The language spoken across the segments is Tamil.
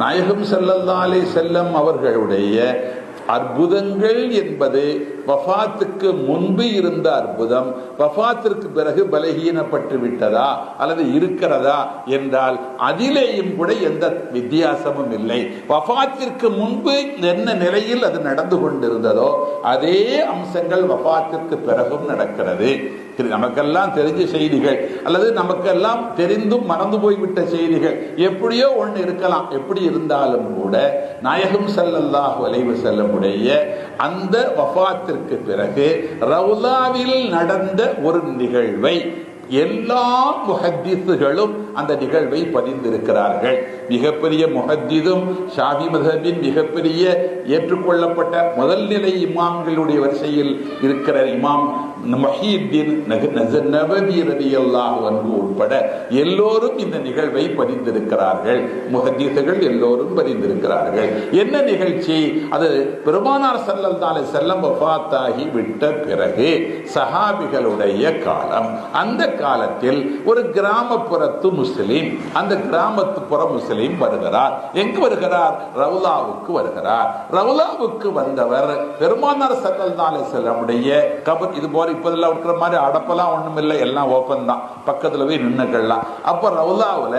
நாயகம் ஸல்லல்லாஹு அலைஹி வஸல்லம் அவர்களுடைய அற்புதங்கள் என்பது வஃபாத்துக்கு முன்பு இருந்த அற்புதம் வஃபாத்திற்கு பிறகு பலகீனப்பட்டு விட்டதா அல்லது இருக்கிறதா என்றால் அதிலேயும் கூட எந்த வித்தியாசமும் இல்லை. வஃபாத்திற்கு முன்பு என்ன நிலையில் அது நடந்து கொண்டிருந்ததோ அதே அம்சங்கள் வஃபாத்திற்கு பிறகும் நடக்கிறது. நமக்கெல்லாம் தெரிஞ்ச செய்திகள் அல்லது நமக்கெல்லாம் தெரிந்தும் மறந்து போய்விட்ட செய்திகள் எப்படியோ ஒன்று இருக்கலாம். எப்படி இருந்தாலும் கூட நாயகம் ஸல்லல்லாஹு அலைஹி வஸல்லம் அந்த வஃபாத்திற்கு பிறகு ரவுலாவில் நடந்த ஒரு நிகழ்வை எல்லா முஹத்திஸ்களும் அந்த நிகழ்வை பதிந்திருக்கிறார்கள். மிகப்பெரிய முஹத்திதும் ஷாஃபி மذஹபின் மிகப்பெரிய ஏற்றுக்கொள்ளப்பட்ட முதல் நிலை இமாம்களுடைய வரிசையில் இருக்கிற இமாம் முஹியுத்தீன் நபவி ரலியல்லாஹு அன்ஹு உட்பட எல்லோரும் இந்த நிகழ்வை பதிந்திருக்கிறார்கள். முஹத்திஸ்கள் எல்லோரும் பதிந்திருக்கிறார்கள். என்ன நிகழ்ச்சி அது? பெருமானார் ஸல்லல்லாஹு அலைஹி வஸல்லம் வஃபாத்தாகி விட்ட பிறகு சஹாபிகளுடைய காலம். அந்த காலத்தில் ஒரு கிராமப்புறத்து முஸ்லிம், அந்த கிராமப்புற முஸ்லிம் வருகிறார். எங்கு வருகிறார்? ரவுலாவுக்கு வருகிறார். ரவுலாவுக்கு வந்தவர் பெருமானார் ஸல்லல்லாஹு அலைஹி வஸல்லமுடைய கபர். இது போல இப்போதெல்லாம் இருக்கிற மாதிரி அடப்பெல்லாம் ஒண்ணும் இல்லை, எல்லாம் ஓப்பன் தான், பக்கத்துல போய் நின்னுக்கலாம். அப்ப ரவுலாவுல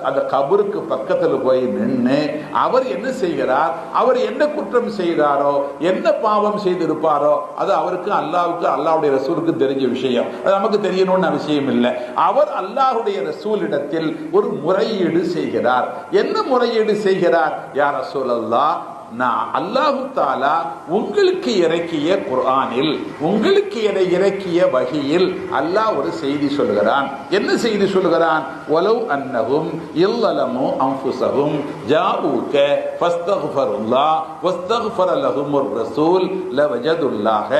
அந்த கபருக்கு பக்கத்துல போய் நின்று அவர் என்ன செய்கிறார், அவர் என்ன குற்றம் செய்தாரோ, என்ன பாவம் செய்திருப்பாரோ அது அவருக்கு அல்லாஹ்வுக்கு அல்லாஹ்வுடைய ரசூலுக்கு தெரிஞ்ச விஷயம். அது நமக்கு தெரியணும்னு அவசியம் இல்லை. அவர் அல்லாஹ்வுடைய ரசூலிடத்தில் ஒரு முறையீடு செய்கிறார். என்ன முறையீடு செய்கிறார்? யா ரசூலல்லாஹ், நான் அல்லாஹு தஆலா உங்களுக்கு இறக்கிய குர்ஆனில், உங்களுக்கு இறக்கிய வஹியில் அல்லாஹ் ஒரு செய்தி சொல்கிறான். என்ன செய்தி சொல்கிறான்? வலவ் அன்னஹும் யல்லமு அன்ஃபுஸஹும் ஜாஊக ஃபஸ்தக்ஃபருல்லாஹ் வஸ்தக்ஃபர லஹுமுர் ரசூல் லவஜதுல்லாஹ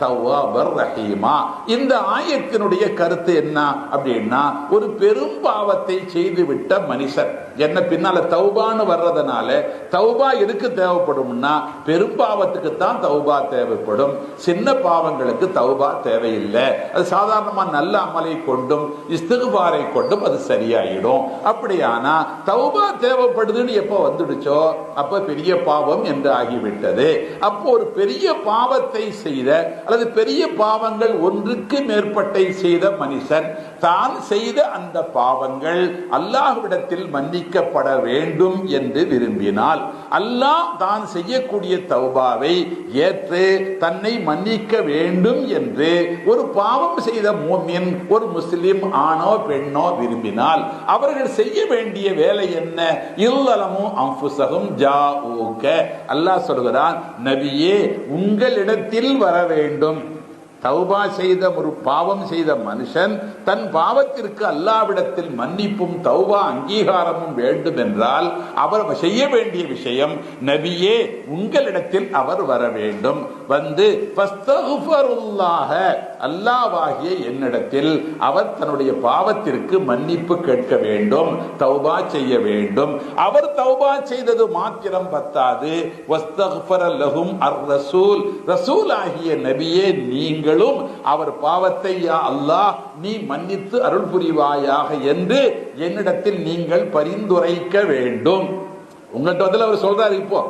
தவ்வாபர் ரஹீமா. இந்த ஆயத்தினுடைய கருத்து என்ன அப்படின்னா, ஒரு பெரும் பாவத்தை செய்துவிட்ட மனுஷன், என்ன பின்னால தௌபான்னு வர்றதுனால தௌபா எதுக்கு தேவைப்படும்னா பெரும் பாவத்துக்கு தான் தௌபா தேவைப்படும், சின்ன பாவங்களுக்கு தௌபா தேவையில்லை. அது சாதாரணமா நல்ல அமலை கொண்டும் இஸ்திக்பாரை கொண்டும் அது சரியாயிடும். அப்படியானா தௌபா தேவைப்படுதுன்னு எப்ப வந்துடுச்சோ அப்ப பெரிய பாவம் என்று ஆகிவிட்டது. அப்போ ஒரு பெரிய பாவத்தை செய்த அல்லது பெரிய பாவங்கள் ஒன்றுக்கு மேற்பட்டை செய்த மனுஷன் தான் செய்த அந்த பாவங்கள் அல்லாஹ்விடத்தில் மன்னிக்கப்பட வேண்டும் என்று விரும்பினால் அல்லாஹ் தான் செய்யக்கூடிய தௌபாவை ஏற்று தன்னை மன்னிக்க வேண்டும் என்று ஒரு பாவம் செய்த மூமின், ஒரு முஸ்லிம் ஆணோ பெண்ணோ விரும்பினால் அவர்கள் செய்ய வேண்டிய வேலை என்ன? இல்லலமு அன்ஃபுஸஹும் ஜாஊக. அல்லாஹ் சொல்கிறான், நபியே உங்களிடத்தில் வர வேண்டும். தௌபா செய்த ஒரு பாவம் செய்த மனுஷன் தன் பாவத்திற்கு அல்லாஹ்விடத்தில் மன்னிப்பும் தௌபா அங்கீகாரமும் வேண்டும் என்றால் அவர் செய்ய வேண்டிய விஷயம், நபியே உங்களிடத்தில் அவர் வர வேண்டும். வந்து ஃபஸ்தக்ஃபருல்லாஹ, அல்லாஹ்வாகிய என்னிடத்தில் அவர் தன்னுடைய பாவத்திற்கு மன்னிப்பு கேட்க வேண்டும், தௌபா செய்ய வேண்டும். அவர் தௌபா செய்தது மாத்திரம் பத்தாது, வஸ்தக்ஃபர லஹும் அர் ரசூல், ரசூல் ஆகிய நபியே நீங்களும் அவர் பாவத்தை யா அல்லாஹ் நீ மன்னித்து அருள் புரிவாயாக என்று என்னிடத்தில் நீங்கள் பரிந்துரைக்க வேண்டும். உங்கள்கிட்ட வந்து அவர் சொல்றாரு, இப்போ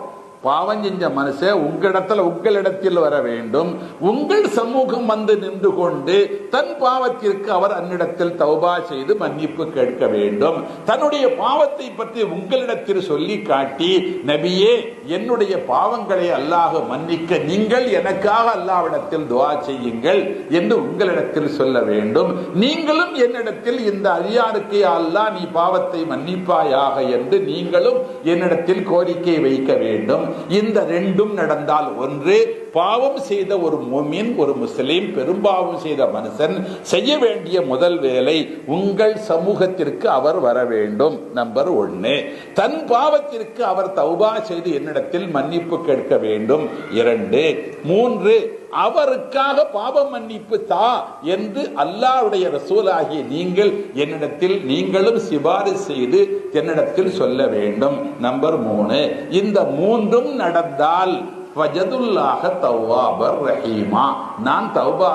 பாவம் செஞ்ச மனுஷன் உங்களிடத்தில் வர வேண்டும். உங்கள் சமூகம் வந்து நின்று கொண்டு தன் பாவத்திற்கு அவர் அந்நிடத்தில் தௌபா செய்து மன்னிப்பு கேட்க வேண்டும். தன்னுடைய பாவத்தை பற்றி உங்களிடத்தில் சொல்லி காட்டி, நபியே என்னுடைய பாவங்களை அல்லாஹ் மன்னிக்க நீங்கள் எனக்காக அல்லாஹ்விடத்தில் துஆ செய்யுங்கள் என்று உங்களிடத்தில் சொல்ல வேண்டும். நீங்களும் என்னிடத்தில் இந்த அடியாருக்கு அல்லாஹ் நீ பாவத்தை மன்னிப்பாயாக என்று நீங்களும் என்னிடத்தில் கோரிக்கை வைக்க வேண்டும். இந்த ரெண்டும் நடந்தால், ஒன்று பாவம் செய்த ஒரு முஃமின், ஒரு முஸ்லிம், பெரும்பாவம் செய்த மனுஷன் செய்ய வேண்டிய முதல் வேலை உங்கள் சமூகத்திற்கு அவர் வர வேண்டும். நம்பர் 1. தன் பாவத்திற்கு அவர் தௌபா செய்து என்னிடத்தில் மன்னிப்பு கேட்க வேண்டும். 2. 3. அவருக்காக பாவ மன்னிப்பு தா என்று அல்லாஹ்வுடைய ரசூலாகிய நீங்கள் என்னிடத்தில் நீங்களும் சிபாரிசு செய்து என்னிடத்தில் சொல்ல வேண்டும். நம்பர் 3. இந்த மூன்றும் நடந்தால் வஜதுல்லாஹ தவ்வாபர் ரஹீமா, நான் தௌபா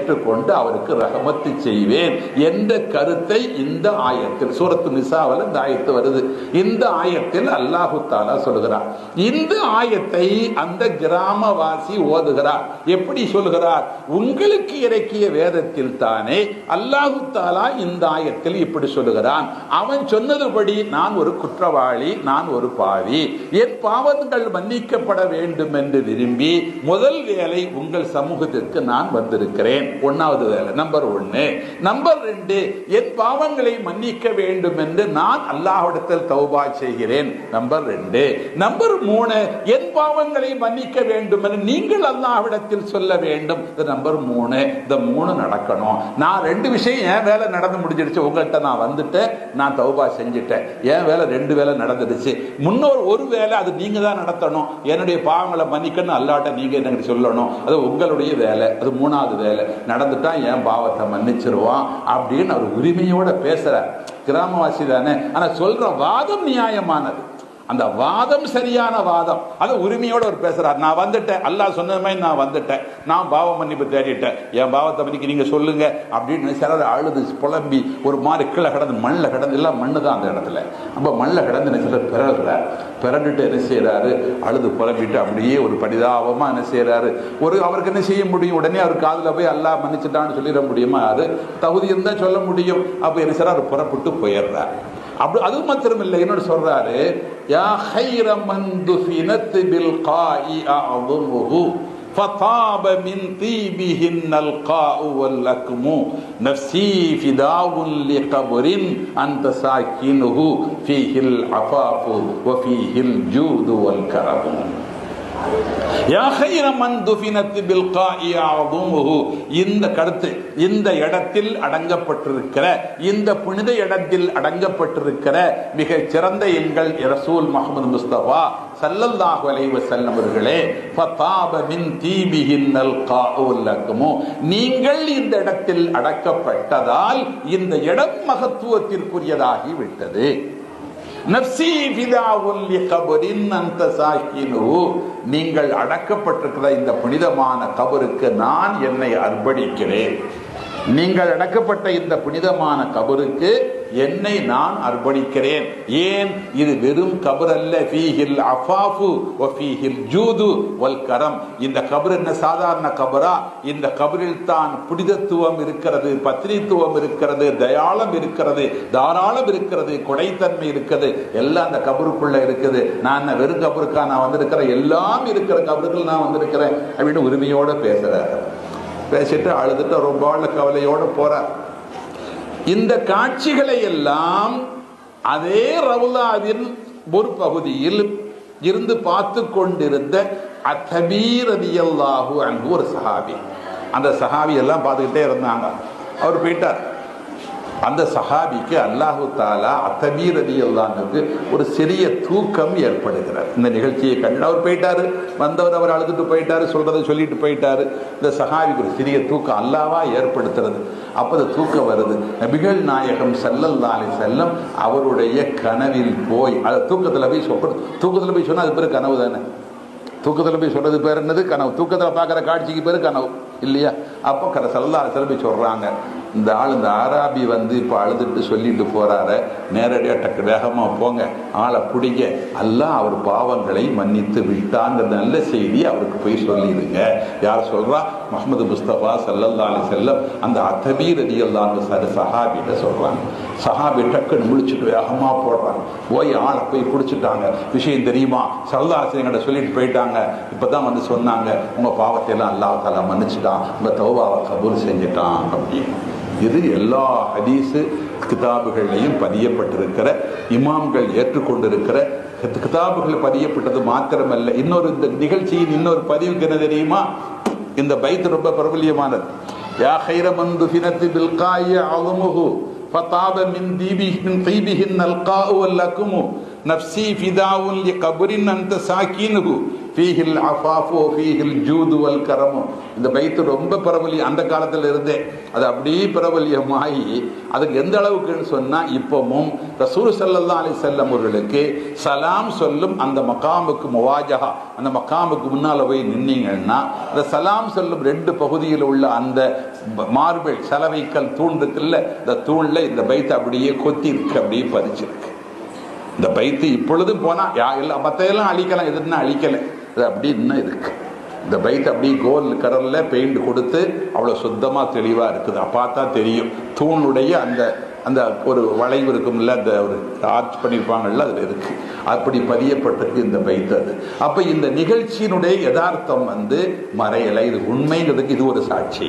ஏற்றுக்கொண்டு அவருக்கு ரஹமத்து செய்வேன் என்ற கருத்தை இந்த ஆயத்தில், சூரத்து நிசாவில் இந்த ஆயத்து வருது. இந்த ஆயத்தில் அல்லாஹு தாலா சொல்கிறார். இந்த ஆயத்தை அந்த கிராமவாசி ஓதுகிறார். எப்படி சொல்கிறார்? உங்களுக்கு இறக்கிய வேதத்தில் தானே அல்லாஹு தாலா இந்த ஆயத்தில் இப்படி சொல்லுகிறான். அவன் சொன்னதுபடி நான் ஒரு குற்றவாளி, நான் ஒரு பாவி, என் பாவங்கள் மன்னிக்கப்பட வேண்டும் என்று விரும்பி முதல் வேலை உங்கள் சமூகத்திற்கு நான் வந்திருக்கிறேன். ஒன்னாவது வேலை, நம்பர் 1. நம்பர் 2, என் பாவங்களை மன்னிக்க வேண்டும் என்று நான் அல்லாஹ்விடத்தில் தௌபா செய்கிறேன். நம்பர் 2. நம்பர் 3, என் பாவங்களை மன்னிக்க வேண்டும் என்று நீங்கள் அல்லாஹ்விடத்தில் சொல்ல வேண்டும். நம்பர் 3. இந்த 3 நடக்கணும். நான் 2 விஷயம் என் வேலை நடந்து முடிஞ்சிடுச்சு, உங்கள்கிட்ட நான் வந்துட்டேன், நான் தௌபா செஞ்சுட்டேன். என் வேலை 2 வேலை நடந்துடுச்சு. முன்னோர் ஒரு வேலை அது நீங்க தான் நடத்தணும். என்னுடைய பாவங்களை மன்னிக்கணும் அல்லாட்ட நீங்க எனக்கு சொல்லணும். அது உங்களுடைய வேலை. அது 3வது வேலை. நடந்துட்டா என் பாவத்தை மன்னிச்சிருவான் அப்படின்னு அவர் உரிமையோட பேசுறார். கிராமவாசி தானே. ஆனா சொல்ற வாதம் நியாயமானது. அந்த வாதம் சரியான வாதம். அது உரிமையோட ஒரு பேசுறார். நான் வந்துட்டேன், அல்லாஹ் சொன்ன மாதிரி நான் வந்துட்டேன், நான் பாவ மன்னிப்பு தேடிட்டேன், என் பாவத்தை மன்னிக்க நீங்க சொல்லுங்க அப்படின்னு சிலர் அழுது புலம்பி ஒரு மாதிரி கீழே கிடந்து மண்ணில் கிடந்து, எல்லாம் மண்ணு தான் அந்த இடத்துல, அப்போ மண்ணில் கிடந்து சிலர் பிறகுறார். பிறண்டுட்டு என்ன செய்யறாரு? அழுது புலம்பிட்டு அப்படியே ஒரு பரிதாபமா என்ன செய்யறாரு? அவருக்கு என்ன செய்ய முடியும்? உடனே அவர் காதுல போய் அல்லாஹ் மன்னிச்சுட்டான்னு சொல்லிட முடியுமா? அது தகுதி இருந்தா சொல்ல முடியும். அப்ப என்ன செய்யறாரு? புறப்பட்டு போயிடுறார். அப்படி அது மாத்திரம் இல்லை, என்னோட சொல்றாரு, யா கைர மன் துஃபினத் பில் காஇ அஅதுமுஹு ஃபதாப மின் தீபிஹின்னல் காஉ வல் லக்மு நஃப்ஸி ஃபிதாஉன் லிகப்ரின் அன்த சாக்கினுஹு ஃபீஹில் அஃபாஃபு வ ஃபீஹில் ஜூது வல் கரம். இந்த கருத்து இந்த இடத்தில் அடங்கப்பட்டிருக்கிற, இந்த புனித இடத்தில் அடங்கப்பட்டிருக்கிற மிக சிறந்த எங்கள் ரசூல் முஹம்மது முஸ்தபா ஸல்லல்லாஹு அலைஹி வஸல்லம் அவர்களே, ஃபதாப மின் தீபிஹின்னல் காஉ வல் லக்மு, நீங்கள் இந்த இடத்தில் அடக்கப்பட்டதால் இந்த இடம் மகத்துவத்திற்குரியதாகி விட்டது. நஃப்ஸி ஃபிதாஉன் லிகப்ரின் அன்த சாக்கினுஹு, நீங்கள் அடக்கப்பட்டிருக்கிற இந்த புனிதமான கபருக்கு நான் என்னை அர்ப்பணிக்கிறேன். நீங்கள் அடக்கப்பட்ட இந்த புனிதமான கபருக்கு என்னை நான் அர்ப்பணிக்கிறேன். ஏன்? இது வெறும் கபர் அல்ல. ஃபீஹில் அஃபாஃபு வ ஃபீஹில் ஜூது வல் கரம். இந்த கபர் என்ன சாதாரண கபரா? இந்த கபரில் தான் புனிதத்துவம் இருக்கிறது, பத்னித்துவம் இருக்கிறது, தயாளம் இருக்கிறது, தாராளம் இருக்கிறது, கொடைத்தன்மை இருக்கிறது. எல்லாம் அந்த கபருக்குள்ள இருக்குது. நான் வெறும் கபருக்கா நான் வந்திருக்கிறேன்? எல்லாம் இருக்கிற கபருக்குள் நான் வந்திருக்கிறேன் அப்படின்னு உரிமையோட பேசுறாரு. பேசிட்டு அழுதுட்டு ரொம்ப கவலையோட போறார். இந்த காட்சிகளை எல்லாம் அதே ரவுலாவின் ஒரு பகுதியில் இருந்து பார்த்து கொண்டிருந்த அத்தபீர் ரலியல்லாஹு அன்ஹு ஒரு சஹாபி. அந்த சஹாபி எல்லாம் பார்த்துக்கிட்டே இருந்தாங்க. அவர் போயிட்டார். அந்த சஹாபிக்கு அல்லாஹு தாலா அத்தபீர் ரலியல்லாஹுக்கு ஒரு சிறிய தூக்கம் ஏற்படுகிறார். இந்த நிகழ்ச்சியை கண்டு அவர் போயிட்டாரு. வந்தவர் அவர் அழுதுட்டு போயிட்டாரு, சொல்றதை சொல்லிட்டு போயிட்டாரு. இந்த சஹாபிக்கு ஒரு சிறிய தூக்கம் அல்லாஹ்வா ஏற்படுத்துறது. அப்போ அந்த தூக்கம் வருது. நபிகள் நாயகம் ஸல்லல்லாஹு அலைஹி வஸல்லம் அவருடைய கனவில் போய், அது தூக்கத்தில் போய் சொன்னா அது பேர் கனவு தானே. தூக்கத்தில் போய் சொல்றது பேர் என்னது? கனவு. தூக்கத்தில் பார்க்குற காட்சிக்கு பேர் கனவு இல்லையா? அப்போ ஸல்லல்லாஹு அலைஹி வஸல்லம் சொல்றாங்க, இந்த ஆள் இந்த ஆராபி வந்து இப்போ அழுதுட்டு சொல்லிட்டு போறாரு, நேரடியாக டக்கு வேகமாக போங்க, ஆளை பிடிங்க, அல்லாஹ் அவர் பாவங்களை மன்னித்து விட்டாங்கிற நல்ல செய்தி அவருக்கு போய் சொல்லிடுங்க. யார் சொல்றா? முஹம்மது முஸ்தபா ஸல்லல்லாஹு அலைஹி வஸல்லம் அந்த அத்தபீர் ரலியல்லாஹு அன்ஹு சஹாபிட்ட சொல்றாங்க. சஹாபி டக்குன்னு முழிச்சுட்டு வேகமாக போடுறாங்க. போய் ஆளை போய் பிடிச்சிட்டாங்க. விஷயம் தெரியுமா? ஸல்லல்லாஹு அலைஹி வஸல்லம் சொல்லிட்டு போயிட்டாங்க. இப்போதான் வந்து சொன்னாங்க, உங்க பாவத்தை எல்லாம் அல்லாஹ் தஆலா மன்னிச்சுட்டான், உங்க தௌபாவை கபூல் செஞ்சுட்டான் அப்படின்னு. இது எல்லா ஹதீஸு கிதாபுகளையும் பதியப்பட்டிருக்கிற, இமாம்கள் ஏற்றுக்கொண்டிருக்கிற கிதாபுகள் பதியப்பட்டது மாத்திரமல்ல. இன்னொரு இந்த நிகழ்ச்சியின் இன்னொரு பதிவுக்கு என்ன தெரியுமா? இந்த பைத் ரொம்ப பிரபல்யமானது. யா கைர மன் துஃபினத் பில் காஇ அஸமுஹு ஃபதாப மின் தீபிஹின் அல் காஉ வல் லக்மு நஃப்ஸி ஃபிதாஉன் லிகப்ரின் அன்த சாக்கினுஹு ஃபீஹில் அஃபாஃபு ஃபீஹில் ஜூது வல் கரமு. இந்த பைத்து ரொம்ப பிரபலியம் அந்த காலத்தில் இருந்தே, அது அப்படியே பிரபலியமாகி அதுக்கு எந்த அளவுக்குன்னு சொன்னா இப்பவும் ரசூல் ஸல்லல்லாஹு அலைஹி வஸல்லம் அவர்களுக்கு சலாம் சொல்லும் அந்த மகாமுக்கு முவாஜஹா, அந்த மகாமுக்கு முன்னால போய் நின்னீங்கன்னா அந்த சலாம் சொல்லும் 2 பகுதியில் உள்ள அந்த மார்பிள் சலவைக்கல் தூண் இருக்குல்ல, இந்த தூண்ல இந்த பைத்து அப்படியே கொத்தி இருக்கு, அப்படியே பதிச்சிருக்கு. இந்த பைத்து இப்பொழுதும் போனா மத்தையெல்லாம் அழிக்கலாம், எதுன்னா அழிக்கல, அது அப்படி இன்னும் இருக்கு. இந்த பைத் அப்படி கோல்டு கலர்ல பெயிண்ட் கொடுத்து அவ்வளவு சுத்தமா தெளிவா இருக்குது. பார்த்தா தெரியும் தூணுடைய அந்த அந்த ஒரு வளைவு இருக்கும்ல, அந்த ஒரு ஆர்ச் பண்ணியிருப்பாங்கல்ல, அதுல இருக்கு, அப்படி பதியப்பட்டிருக்கு இந்த பைத். அது அப்ப இந்த நிகழ்ச்சியினுடைய யதார்த்தம் மறையலை, இது உண்மைங்கிறதுக்கு இது ஒரு சாட்சி.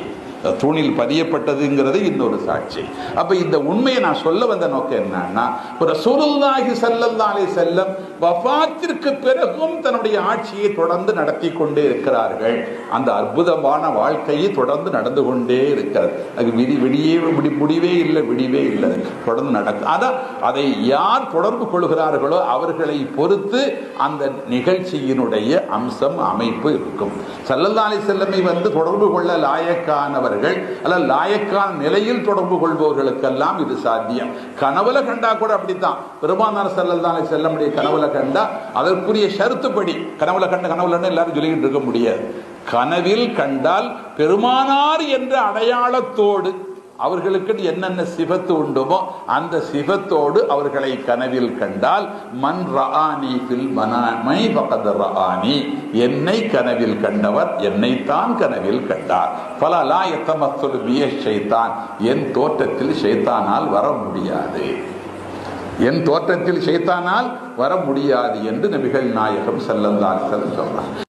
தூணில் பதியப்பட்டதுங்கிறது இன்னொரு சாட்சி. அப்ப இந்த உண்மையை நான் சொல்ல வந்த நோக்கம் என்னன்னா, ரசூலுல்லாஹி ஸல்லல்லாஹு அலைஹி வஸல்லம் வஃபாத்திற்கு பிறகும் தன்னுடைய ஆட்சியை தொடர்ந்து நடத்தி கொண்டே இருக்கிறார்கள். அந்த அற்புதமான வாழ்க்கையை தொடர்ந்து நடந்து கொண்டே இருக்கிறது. அது முடிவே இல்லை, தொடர்ந்து நடக்கும். அதான் அதை யார் தொடர்பு கொள்கிறார்களோ அவர்களை பொறுத்து அந்த நிகழ்ச்சியினுடைய அம்சம் அமைப்பு இருக்கும். ஸல்லல்லாஹு அலைஹி வஸல்லம் தொடர்பு கொள்ள லாயக்கானவர் அல்ல, லாயக்கான நிலையில் தொடர்பு கொள்பவர்களுக்கெல்லாம் இது சாத்தியம். கனவுல கண்டா கூட அப்படித்தான். பெருமானார் ஸல்லல்லாஹு அலைஹி வஸல்லம் கனவுல கண்டா அதற்குரிய ஷர்த்துப்படி, கனவுல கண்ட எல்லாரும் சொல்லிக்கிட்டு இருக்க முடியாது. கனவில் கண்டால் பெருமானார் என்ற அடையாளத்தோடு அவர்களுக்கு என்னென்ன சிபத்து உண்டுமோ அந்த சிபத்தோடு அவர்களை கனவில் கண்டால், மன் ரஆனி ஃபில் மனாமி ஃபகத் ரஆனி, என்னை கனவில் கண்டவர் என்னைத்தான் கனவில் கண்டார். ஃபலா லா யதமஸ்ஸலு பிய ஷைத்தான், என் தோற்றத்தில் ஷைத்தானால் வர முடியாது, என் தோற்றத்தில் ஷைத்தானால் வர முடியாது என்று நபிகள் நாயகம் ஸல்லல்லாஹு அலைஹி வஸல்லம் சொல்றார்.